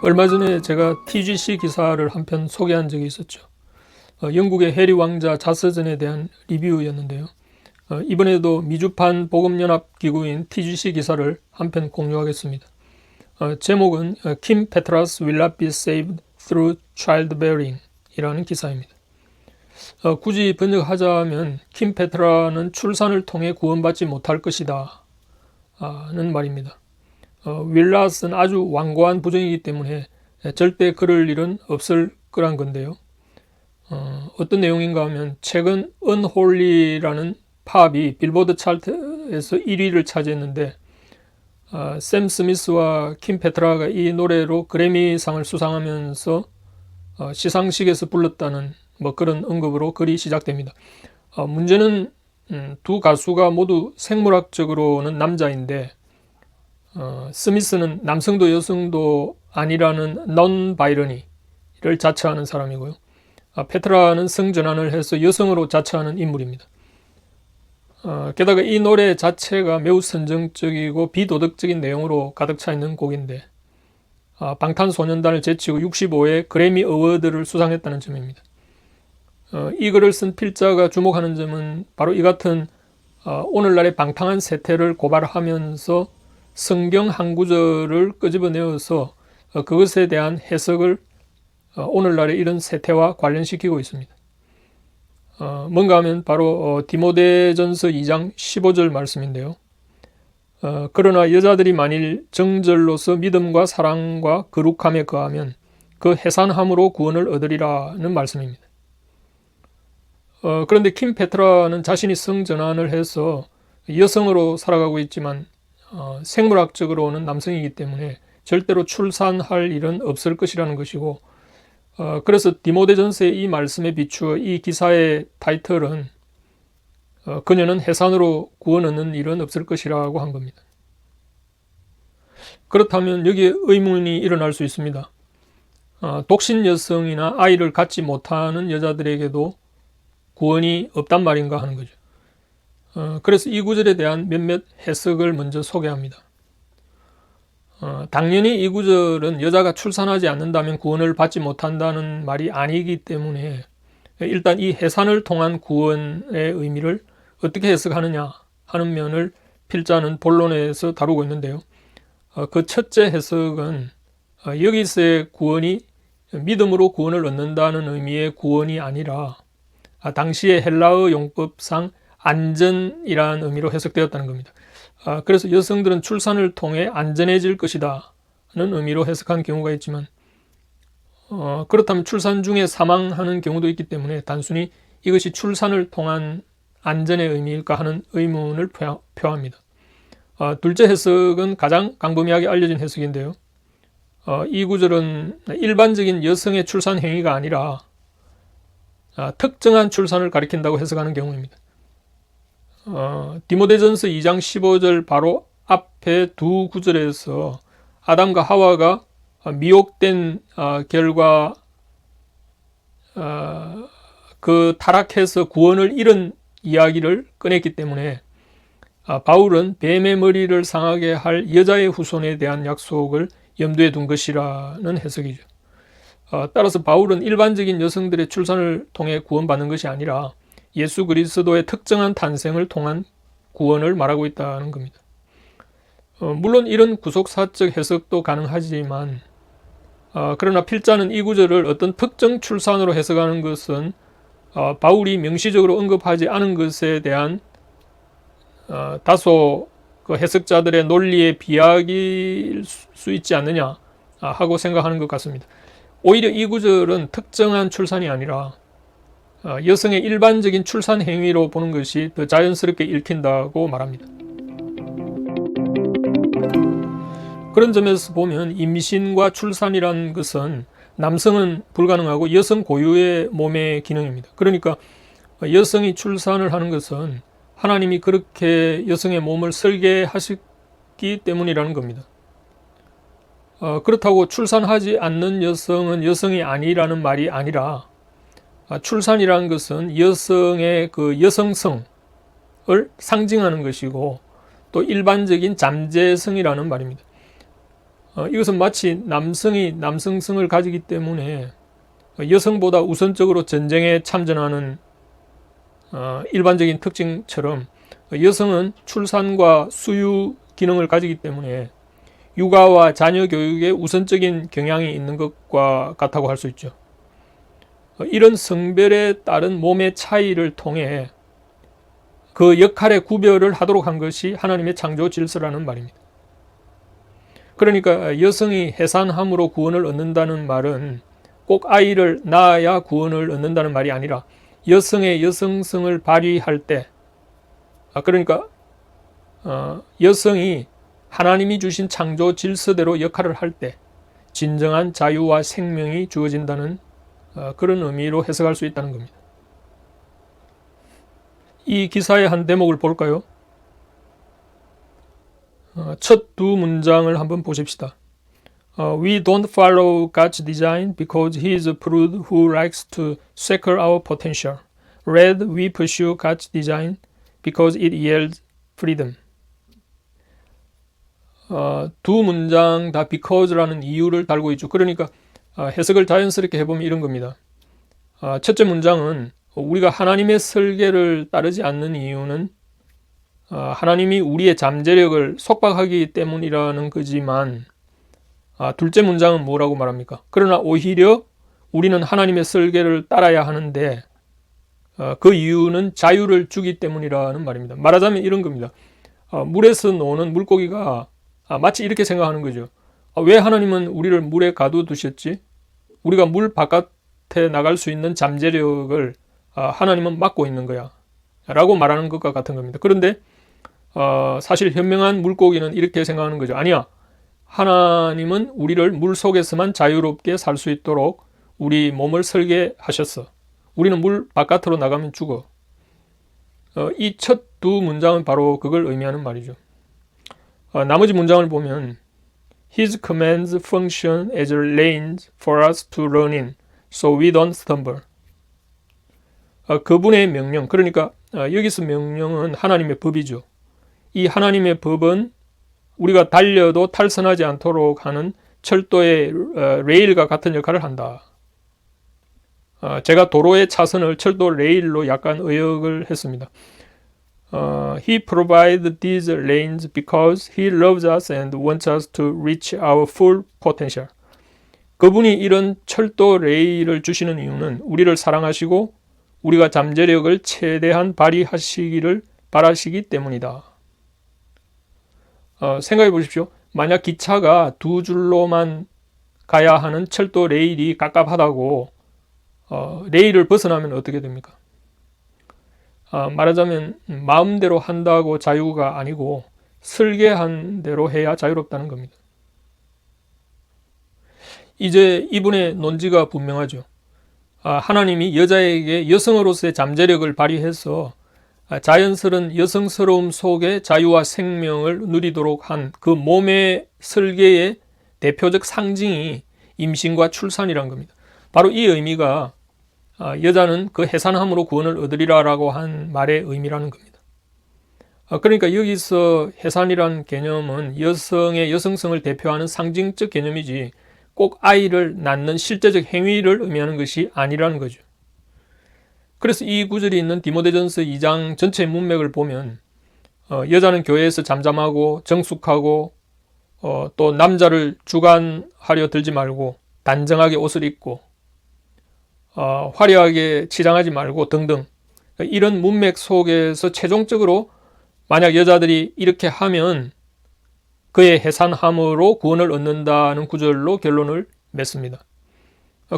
얼마 전에 제가 TGC 기사를 한 편 소개한 적이 있었죠. 영국의 해리 왕자 자서전에 대한 리뷰였는데요. 이번에도 미주판 복음연합기구인 TGC 기사를 한 편 공유하겠습니다. 제목은 Kim Petras will not be saved through childbearing 이라는 기사입니다. 굳이 번역하자면 킴 페트라는 출산을 통해 구원받지 못할 것이다 는 말입니다. will not은 아주 완고한 부정이기 때문에 절대 그럴 일은 없을 거란 건데요. 어떤 내용인가 하면 최근 Unholy라는 팝이 빌보드 차트에서 1위를 차지했는데 샘 스미스와 킴 페트라가 이 노래로 그래미상을 수상하면서 시상식에서 불렀다는 그런 언급으로 글이 시작됩니다. 문제는 두 가수가 모두 생물학적으로는 남자인데 스미스는 남성도 여성도 아니라는 non-binary를 자처하는 사람이고요. 페트라는 성전환을 해서 여성으로 자처하는 인물입니다. 게다가 이 노래 자체가 매우 선정적이고 비도덕적인 내용으로 가득 차 있는 곡인데 방탄소년단을 제치고 65회 그래미 어워드를 수상했다는 점입니다. 이 글을 쓴 필자가 주목하는 점은 바로 이 같은 오늘날의 방탕한 세태를 고발하면서 성경 한 구절을 끄집어내어서 그것에 대한 해석을 오늘날의 이런 세태와 관련시키고 있습니다. 뭔가 하면 바로 디모데전서 2장 15절 말씀인데요. 그러나 여자들이 만일 정절로서 믿음과 사랑과 거룩함에 거하면 그 해산함으로 구원을 얻으리라는 말씀입니다. 그런데 킴 페트라는 자신이 성전환을 해서 여성으로 살아가고 있지만 생물학적으로는 남성이기 때문에 절대로 출산할 일은 없을 것이라는 것이고 그래서 디모데전서의 이 말씀에 비추어 이 기사의 타이틀은 그녀는 해산으로 구원 얻는 일은 없을 것이라고 한 겁니다. 그렇다면 여기에 의문이 일어날 수 있습니다. 독신 여성이나 아이를 갖지 못하는 여자들에게도 구원이 없단 말인가 하는 거죠. 그래서 이 구절에 대한 몇몇 해석을 먼저 소개합니다. 당연히 이 구절은 여자가 출산하지 않는다면 구원을 받지 못한다는 말이 아니기 때문에 일단 이 해산을 통한 구원의 의미를 어떻게 해석하느냐 하는 면을 필자는 본론에서 다루고 있는데요. 그 첫째 해석은 여기서의 구원이 믿음으로 구원을 얻는다는 의미의 구원이 아니라 당시의 헬라어 용법상 안전이라는 의미로 해석되었다는 겁니다. 그래서 여성들은 출산을 통해 안전해질 것이다 는 의미로 해석한 경우가 있지만 그렇다면 출산 중에 사망하는 경우도 있기 때문에 단순히 이것이 출산을 통한 안전의 의미일까 하는 의문을 표합니다. 둘째 해석은 가장 광범위하게 알려진 해석인데요. 이 구절은 일반적인 여성의 출산 행위가 아니라 특정한 출산을 가리킨다고 해석하는 경우입니다. 디모데전서 2장 15절 바로 앞에 두 구절에서 아담과 하와가 미혹된 결과 그 타락해서 구원을 잃은 이야기를 꺼냈기 때문에 바울은 뱀의 머리를 상하게 할 여자의 후손에 대한 약속을 염두에 둔 것이라는 해석이죠. 따라서 바울은 일반적인 여성들의 출산을 통해 구원받는 것이 아니라 예수 그리스도의 특정한 탄생을 통한 구원을 말하고 있다는 겁니다. 물론 이런 구속사적 해석도 가능하지만 그러나 필자는 이 구절을 어떤 특정 출산으로 해석하는 것은 바울이 명시적으로 언급하지 않은 것에 대한 다소 그 해석자들의 논리에 비약일 수 있지 않느냐 하고 생각하는 것 같습니다. 오히려 이 구절은 특정한 출산이 아니라 여성의 일반적인 출산 행위로 보는 것이 더 자연스럽게 읽힌다고 말합니다. 그런 점에서 보면 임신과 출산이라는 것은 남성은 불가능하고 여성 고유의 몸의 기능입니다. 그러니까 여성이 출산을 하는 것은 하나님이 그렇게 여성의 몸을 설계하셨기 때문이라는 겁니다. 그렇다고 출산하지 않는 여성은 여성이 아니라는 말이 아니라 출산이라는 것은 여성의 그 여성성을 상징하는 것이고 또 일반적인 잠재성이라는 말입니다. 이것은 마치 남성이 남성성을 가지기 때문에 여성보다 우선적으로 전쟁에 참전하는 일반적인 특징처럼 여성은 출산과 수유 기능을 가지기 때문에 육아와 자녀 교육에 우선적인 경향이 있는 것과 같다고 할 수 있죠. 이런 성별에 따른 몸의 차이를 통해 그 역할의 구별을 하도록 한 것이 하나님의 창조 질서라는 말입니다. 그러니까 여성이 해산함으로 구원을 얻는다는 말은 꼭 아이를 낳아야 구원을 얻는다는 말이 아니라 여성의 여성성을 발휘할 때, 그러니까 여성이 하나님이 주신 창조 질서대로 역할을 할 때 진정한 자유와 생명이 주어진다는 그런 의미로 해석할 수 있다는 겁니다. 이 기사의 한 대목을 볼까요? 첫 두 문장을 한번 보십시다. We don't follow God's design because He is a prude who likes to sucker our potential. Rather, we pursue God's design because it yields freedom. 두 문장 다 because라는 이유를 달고 있죠. 그러니까 해석을 자연스럽게 해보면 이런 겁니다. 첫째 문장은 우리가 하나님의 설계를 따르지 않는 이유는 하나님이 우리의 잠재력을 속박하기 때문이라는 거지만, 둘째 문장은 뭐라고 말합니까? 그러나 오히려 우리는 하나님의 설계를 따라야 하는데 그 이유는 자유를 주기 때문이라는 말입니다. 말하자면 이런 겁니다. 물에서 노는 물고기가 마치 이렇게 생각하는 거죠. 왜 하나님은 우리를 물에 가둬두셨지? 우리가 물 바깥에 나갈 수 있는 잠재력을 하나님은 막고 있는 거야 라고 말하는 것과 같은 겁니다. 그런데 사실 현명한 물고기는 이렇게 생각하는 거죠. 아니야, 하나님은 우리를 물 속에서만 자유롭게 살 수 있도록 우리 몸을 설계하셨어. 우리는 물 바깥으로 나가면 죽어. 이 첫 두 문장은 바로 그걸 의미하는 말이죠. 나머지 문장을 보면 His commands function as lanes for us to run in, so we don't stumble. 그분의 명령, 그러니까 여기서 명령은 하나님의 법이죠. 이 하나님의 법은 우리가 달려도 탈선하지 않도록 하는 철도의 레일과 같은 역할을 한다. 제가 도로의 차선을 철도 레일로 약간 의역을 했습니다. He provides these lanes because He loves us and wants us to reach our full potential. 그분이 이런 철도 레일을 주시는 이유는 우리를 사랑하시고 우리가 잠재력을 최대한 발휘하시기를 바라시기 때문이다. 생각해 보십시오. 만약 기차가 두 줄로만 가야 하는 철도 레일이 깝깝하다고 레일을 벗어나면 어떻게 됩니까? 말하자면 마음대로 한다고 자유가 아니고 설계한 대로 해야 자유롭다는 겁니다. 이제 이분의 논지가 분명하죠. 하나님이 여자에게 여성으로서의 잠재력을 발휘해서 자연스러운 여성스러움 속에 자유와 생명을 누리도록 한 그 몸의 설계의 대표적 상징이 임신과 출산이란 겁니다. 바로 이 의미가 여자는 그 해산함으로 구원을 얻으리라라고 한 말의 의미라는 겁니다. 그러니까 여기서 해산이라는 개념은 여성의 여성성을 대표하는 상징적 개념이지 꼭 아이를 낳는 실제적 행위를 의미하는 것이 아니라는 거죠. 그래서 이 구절이 있는 디모데전서 2장 전체 문맥을 보면 여자는 교회에서 잠잠하고 정숙하고 또 남자를 주관하려 들지 말고 단정하게 옷을 입고 화려하게 치장하지 말고 등등 이런 문맥 속에서 최종적으로 만약 여자들이 이렇게 하면 그의 해산함으로 구원을 얻는다는 구절로 결론을 맺습니다.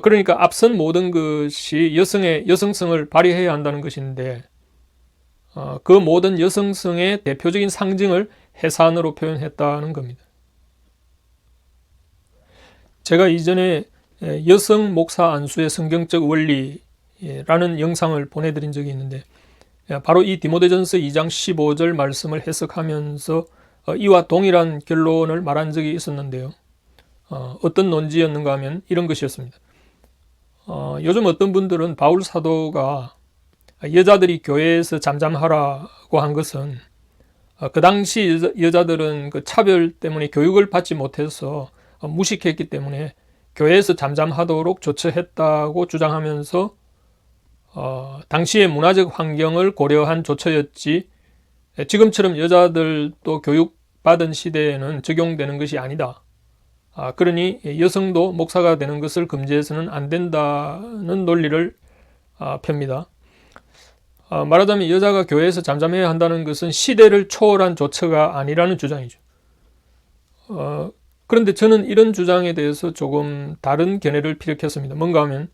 그러니까 앞선 모든 것이 여성의 여성성을 발휘해야 한다는 것인데 그 모든 여성성의 대표적인 상징을 해산으로 표현했다는 겁니다. 제가 이전에 여성 목사 안수의 성경적 원리라는 영상을 보내드린 적이 있는데 바로 이 디모데전서 2장 15절 말씀을 해석하면서 이와 동일한 결론을 말한 적이 있었는데요. 어떤 논지였는가 하면 이런 것이었습니다. 요즘 어떤 분들은 바울 사도가 여자들이 교회에서 잠잠하라고 한 것은 그 당시 여자들은 그 차별 때문에 교육을 받지 못해서 무식했기 때문에 교회에서 잠잠하도록 조처했다고 주장하면서 당시의 문화적 환경을 고려한 조처였지 지금처럼 여자들도 교육받은 시대에는 적용되는 것이 아니다. 그러니 여성도 목사가 되는 것을 금지해서는 안 된다는 논리를 펴니다. 말하자면 여자가 교회에서 잠잠해야 한다는 것은 시대를 초월한 조처가 아니라는 주장이죠. 그런데 저는 이런 주장에 대해서 조금 다른 견해를 피력했습니다. 뭔가 하면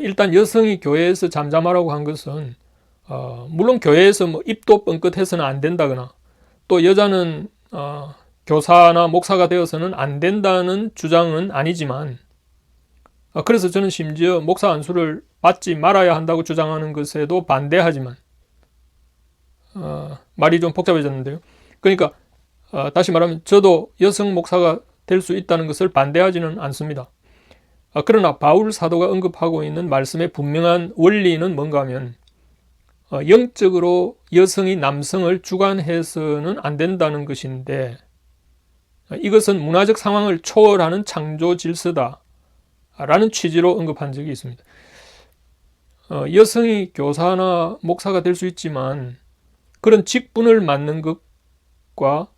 일단 여성이 교회에서 잠잠하라고 한 것은 물론 교회에서 뭐 입도 뻥끗해서는 안 된다거나 또 여자는 교사나 목사가 되어서는 안 된다는 주장은 아니지만 그래서 저는 심지어 목사 안수를 받지 말아야 한다고 주장하는 것에도 반대하지만 말이 좀 복잡해졌는데요. 그러니까 다시 말하면 저도 여성 목사가 될 수 있다는 것을 반대하지는 않습니다. 그러나 바울 사도가 언급하고 있는 말씀의 분명한 원리는 뭔가 하면 영적으로 여성이 남성을 주관해서는 안 된다는 것인데 이것은 문화적 상황을 초월하는 창조 질서다 라는 취지로 언급한 적이 있습니다. 여성이 교사나 목사가 될 수 있지만 그런 직분을 맡는 것과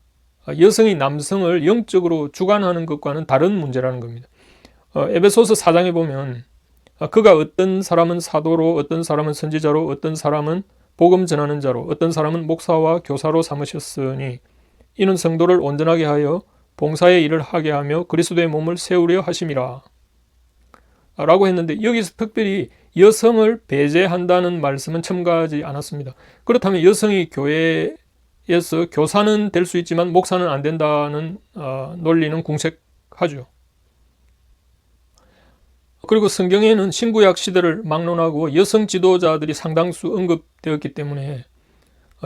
여성이 남성을 영적으로 주관하는 것과는 다른 문제라는 겁니다. 에베소서 4장에 보면 그가 어떤 사람은 사도로, 어떤 사람은 선지자로, 어떤 사람은 복음 전하는 자로, 어떤 사람은 목사와 교사로 삼으셨으니 이는 성도를 온전하게 하여 봉사의 일을 하게 하며 그리스도의 몸을 세우려 하심이라 라고 했는데 여기서 특별히 여성을 배제한다는 말씀은 첨가하지 않았습니다. 그렇다면 여성이 교회에서 교사는 될 수 있지만 목사는 안 된다는 논리는 궁색하죠. 그리고 성경에는 신구약 시대를 막론하고 여성 지도자들이 상당수 언급되었기 때문에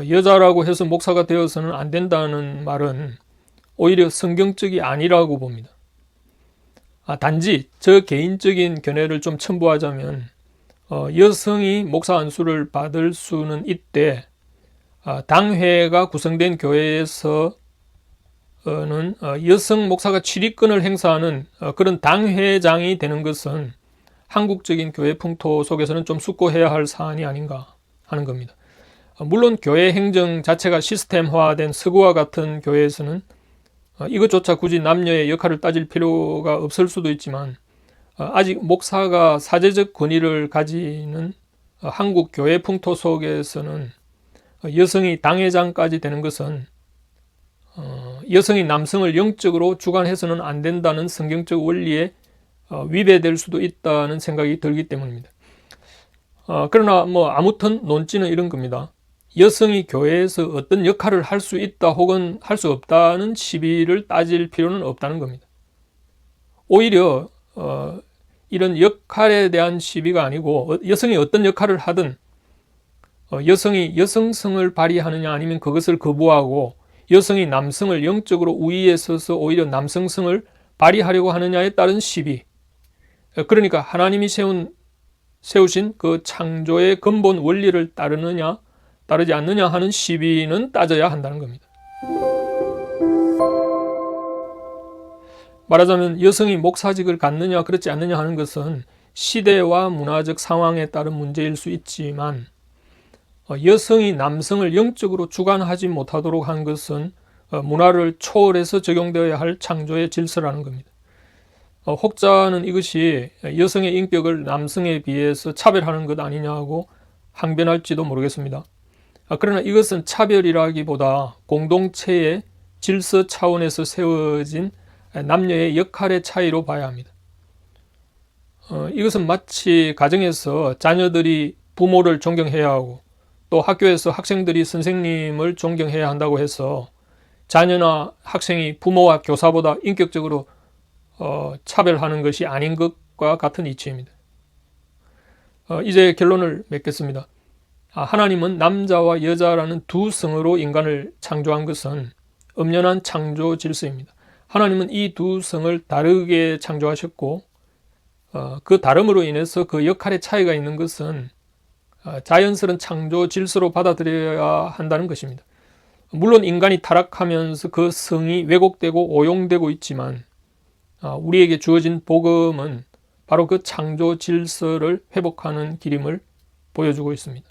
여자라고 해서 목사가 되어서는 안 된다는 말은 오히려 성경적이 아니라고 봅니다. 단지 저 개인적인 견해를 좀 첨부하자면 여성이 목사 안수를 받을 수는 있되 당회가 구성된 교회에서는 여성 목사가 취리권을 행사하는 그런 당회장이 되는 것은 한국적인 교회 풍토 속에서는 좀 숙고해야 할 사안이 아닌가 하는 겁니다. 물론 교회 행정 자체가 시스템화된 서구와 같은 교회에서는 이것조차 굳이 남녀의 역할을 따질 필요가 없을 수도 있지만 아직 목사가 사제적 권위를 가지는 한국 교회 풍토 속에서는 여성이 당회장까지 되는 것은 여성이 남성을 영적으로 주관해서는 안 된다는 성경적 원리에 위배될 수도 있다는 생각이 들기 때문입니다. 그러나 아무튼 논지는 이런 겁니다. 여성이 교회에서 어떤 역할을 할 수 있다 혹은 할 수 없다는 시비를 따질 필요는 없다는 겁니다. 오히려 이런 역할에 대한 시비가 아니고 여성이 어떤 역할을 하든 여성이 여성성을 발휘하느냐 아니면 그것을 거부하고 여성이 남성을 영적으로 우위에 서서 오히려 남성성을 발휘하려고 하느냐에 따른 시비. 그러니까 하나님이 세우신 그 창조의 근본 원리를 따르느냐 따르지 않느냐 하는 시비는 따져야 한다는 겁니다. 말하자면 여성이 목사직을 갖느냐 그렇지 않느냐 하는 것은 시대와 문화적 상황에 따른 문제일 수 있지만 여성이 남성을 영적으로 주관하지 못하도록 한 것은 문화를 초월해서 적용되어야 할 창조의 질서라는 겁니다. 혹자는 이것이 여성의 인격을 남성에 비해서 차별하는 것 아니냐고 항변할지도 모르겠습니다. 그러나 이것은 차별이라기보다 공동체의 질서 차원에서 세워진 남녀의 역할의 차이로 봐야 합니다. 이것은 마치 가정에서 자녀들이 부모를 존경해야 하고 또 학교에서 학생들이 선생님을 존경해야 한다고 해서 자녀나 학생이 부모와 교사보다 인격적으로 차별하는 것이 아닌 것과 같은 이치입니다. 이제 결론을 맺겠습니다. 하나님은 남자와 여자라는 두 성으로 인간을 창조한 것은 엄연한 창조 질서입니다. 하나님은 이 두 성을 다르게 창조하셨고 그 다름으로 인해서 그 역할의 차이가 있는 것은 자연스러운 창조 질서로 받아들여야 한다는 것입니다. 물론 인간이 타락하면서 그 성이 왜곡되고 오용되고 있지만 우리에게 주어진 복음은 바로 그 창조 질서를 회복하는 길임을 보여주고 있습니다.